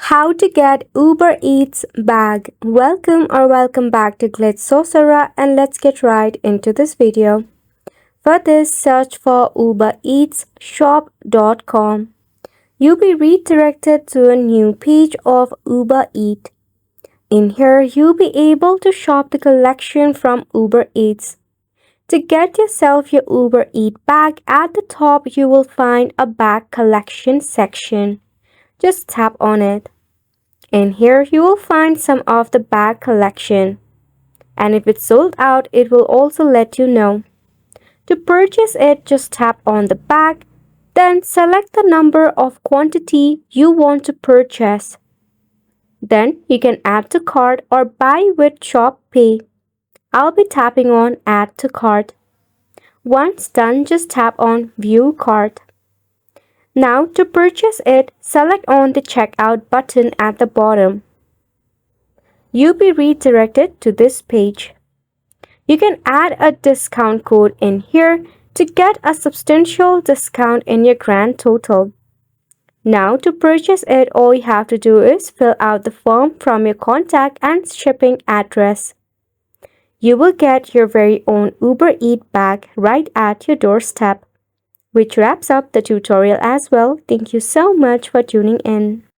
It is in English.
How to get Uber Eats bag. Welcome back to Glitz Sorcerer, and let's get right into this video. For this, search for ubereatsshop.com. You'll be redirected to a new page of Uber Eats. In here, you'll be able to shop the collection from Uber Eats. To get yourself your Uber Eats bag, at the top you will find a bag collection section. Just tap on it. In here, you will find some of the bag collection. And if it's sold out, it will also let you know. To purchase it, just tap on the bag, then select the number of quantity you want to purchase. Then you can add to cart or buy with Shop Pay. I'll be tapping on Add to Cart. Once done, just tap on View Cart. Now to purchase it, select on the checkout button at the bottom. You'll be redirected to this page. You can add a discount code in here to get a substantial discount in your grand total. Now to purchase it, all you have to do is fill out the form from your contact and shipping address. You will get your very own Uber Eats bag right at your doorstep. Which wraps up the tutorial as well. Thank you so much for tuning in.